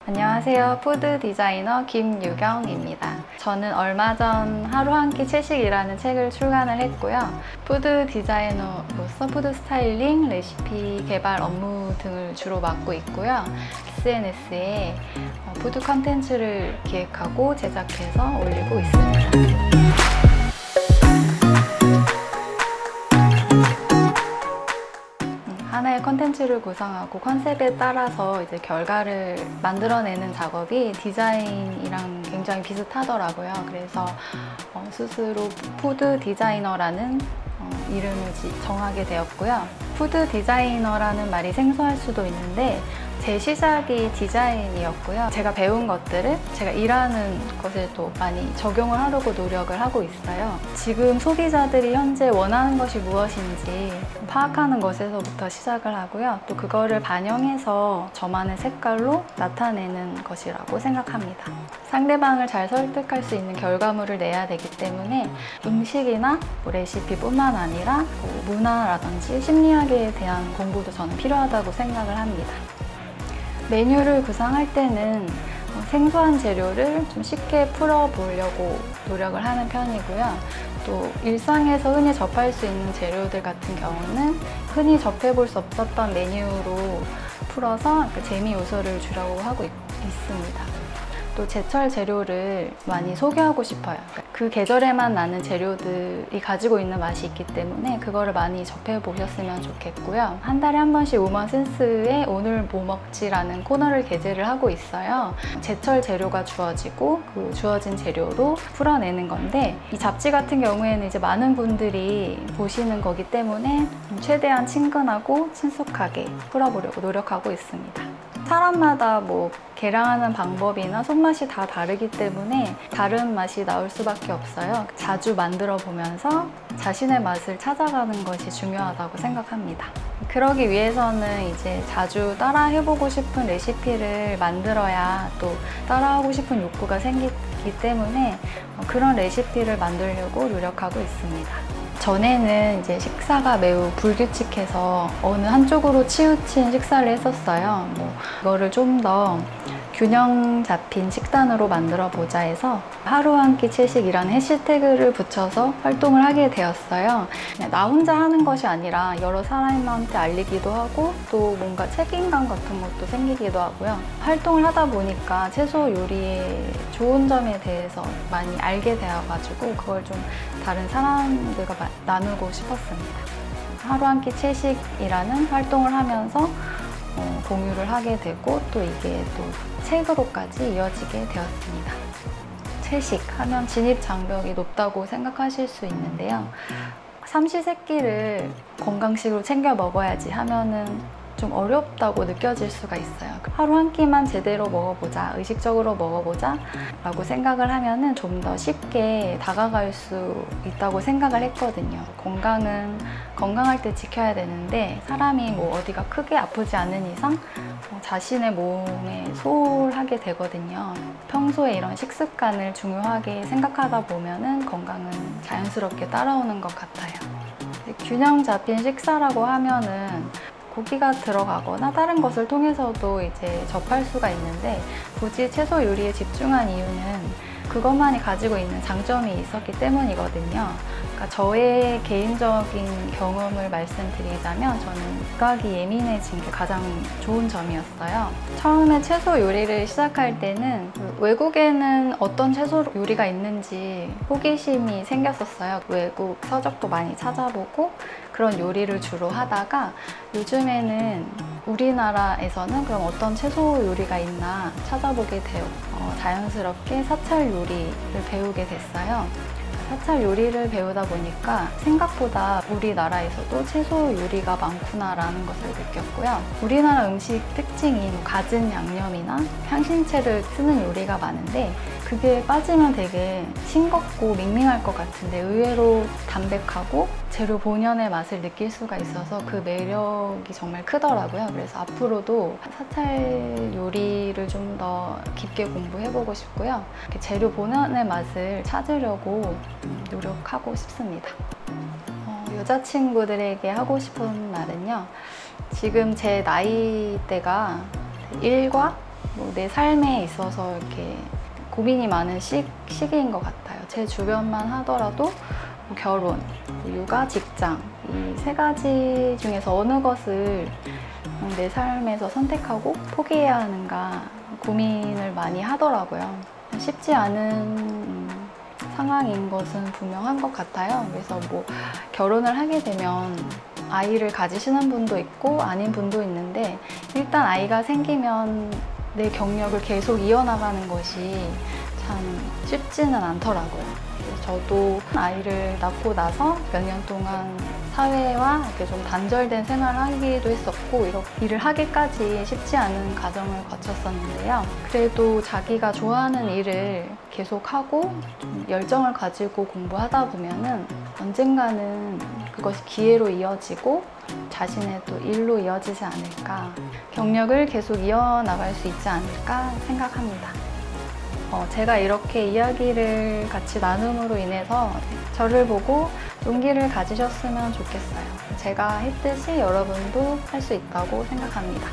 안녕하세요. 푸드 디자이너 김유경입니다. 저는 얼마 전 하루 한 끼 채식이라는 책을 출간을 했고요. 푸드 디자이너로서 푸드 스타일링, 레시피 개발 업무 등을 주로 맡고 있고요. SNS에 푸드 컨텐츠를 기획하고 제작해서 올리고 있습니다. 하나의 컨텐츠를 구성하고 컨셉에 따라서 이제 결과를 만들어내는 작업이 디자인이랑 굉장히 비슷하더라고요. 그래서 스스로 푸드 디자이너라는 이름을 정하게 되었고요. 푸드 디자이너라는 말이 생소할 수도 있는데 제 시작이 디자인이었고요. 제가 배운 것들을 제가 일하는 것에 또 많이 적용을 하려고 노력을 하고 있어요. 지금 소비자들이 현재 원하는 것이 무엇인지 파악하는 것에서부터 시작을 하고요. 또 그거를 반영해서 저만의 색깔로 나타내는 것이라고 생각합니다. 상대방을 잘 설득할 수 있는 결과물을 내야 되기 때문에 음식이나 레시피뿐만 아니라 문화라든지 심리학에 대한 공부도 저는 필요하다고 생각을 합니다. 메뉴를 구상할 때는 생소한 재료를 좀 쉽게 풀어보려고 노력을 하는 편이고요. 또 일상에서 흔히 접할 수 있는 재료들 같은 경우는 흔히 접해볼 수 없었던 메뉴로 풀어서 재미 요소를 주려고 하고 있습니다. 또 제철 재료를 많이 소개하고 싶어요. 그 계절에만 나는 재료들이 가지고 있는 맛이 있기 때문에 그거를 많이 접해보셨으면 좋겠고요. 한 달에 한 번씩 우먼센스에 오늘 뭐 먹지라는 코너를 게재를 하고 있어요. 제철 재료가 주어지고 그 주어진 재료로 풀어내는 건데 이 잡지 같은 경우에는 이제 많은 분들이 보시는 거기 때문에 최대한 친근하고 친숙하게 풀어보려고 노력하고 있습니다. 사람마다 계량하는 방법이나 손맛이 다 다르기 때문에 다른 맛이 나올 수밖에 없어요. 자주 만들어 보면서 자신의 맛을 찾아가는 것이 중요하다고 생각합니다. 그러기 위해서는 이제 자주 따라 해보고 싶은 레시피를 만들어야 또 따라하고 싶은 욕구가 생기기 때문에 그런 레시피를 만들려고 노력하고 있습니다. 전에는 이제 식사가 매우 불규칙해서 어느 한쪽으로 치우친 식사를 했었어요. 이거를 좀 더 균형 잡힌 식단으로 만들어 보자 해서 하루 한 끼 채식이라는 해시태그를 붙여서 활동을 하게 되었어요. 그냥 나 혼자 하는 것이 아니라 여러 사람한테 알리기도 하고 또 뭔가 책임감 같은 것도 생기기도 하고요. 활동을 하다 보니까 채소 요리의 좋은 점에 대해서 많이 알게 되어가지고 그걸 좀 다른 사람들과 나누고 싶었습니다. 하루 한 끼 채식이라는 활동을 하면서 공유를 하게 되고 또 이게 또 책으로까지 이어지게 되었습니다. 채식 하면 진입 장벽이 높다고 생각하실 수 있는데요. 삼시세끼를 건강식으로 챙겨 먹어야지 하면은 좀 어렵다고 느껴질 수가 있어요. 하루 한 끼만 제대로 먹어보자, 의식적으로 먹어보자 라고 생각을 하면은 좀 더 쉽게 다가갈 수 있다고 생각을 했거든요. 건강은 건강할 때 지켜야 되는데 사람이 어디가 크게 아프지 않은 이상 자신의 몸에 소홀하게 되거든요. 평소에 이런 식습관을 중요하게 생각하다 보면은 건강은 자연스럽게 따라오는 것 같아요. 균형 잡힌 식사라고 하면은 고기가 들어가거나 다른 것을 통해서도 이제 접할 수가 있는데 굳이 채소 요리에 집중한 이유는 그것만이 가지고 있는 장점이 있었기 때문이거든요. 그러니까 저의 개인적인 경험을 말씀드리자면 저는味覚이 예민해진 게 가장 좋은 점이었어요. 처음에 채소 요리를 시작할 때는 외국에는 어떤 채소 요리가 있는지 호기심이 생겼었어요. 외국 서적도 많이 찾아보고 그런 요리를 주로 하다가 요즘에는 우리나라에서는 그럼 어떤 채소 요리가 있나 찾아보게 되었고 자연스럽게 사찰 요리를 배우게 됐어요. 사찰 요리를 배우다 보니까 생각보다 우리나라에서도 채소 요리가 많구나라는 것을 느꼈고요. 우리나라 음식 특징인 갖은 양념이나 향신채를 쓰는 요리가 많은데 그게 빠지면 되게 싱겁고 밍밍할 것 같은데 의외로 담백하고 재료 본연의 맛을 느낄 수가 있어서 그 매력이 정말 크더라고요. 그래서 앞으로도 사찰 요리를 좀 더 깊게 공부해보고 싶고요. 재료 본연의 맛을 찾으려고 노력하고 싶습니다. 여자친구들에게 하고 싶은 말은요. 지금 제 나이대가 일과 내 삶에 있어서 이렇게 고민이 많은 시기인 것 같아요. 제 주변만 하더라도 결혼, 육아, 직장 이 세 가지 중에서 어느 것을 내 삶에서 선택하고 포기해야 하는가 고민을 많이 하더라고요. 쉽지 않은 상황인 것은 분명한 것 같아요. 그래서 결혼을 하게 되면 아이를 가지시는 분도 있고 아닌 분도 있는데, 일단 아이가 생기면 내 경력을 계속 이어나가는 것이 참 쉽지는 않더라고요. 저도 아이를 낳고 나서 몇 년 동안 사회와 이렇게 좀 단절된 생활을 하기도 했었고, 이렇게 일을 하기까지 쉽지 않은 과정을 거쳤었는데요. 그래도 자기가 좋아하는 일을 계속하고 좀 열정을 가지고 공부하다 보면은 언젠가는 그것이 기회로 이어지고 자신의 또 일로 이어지지 않을까, 경력을 계속 이어나갈 수 있지 않을까 생각합니다. 제가 이렇게 이야기를 같이 나눔으로 인해서 저를 보고 용기를 가지셨으면 좋겠어요. 제가 했듯이 여러분도 할 수 있다고 생각합니다.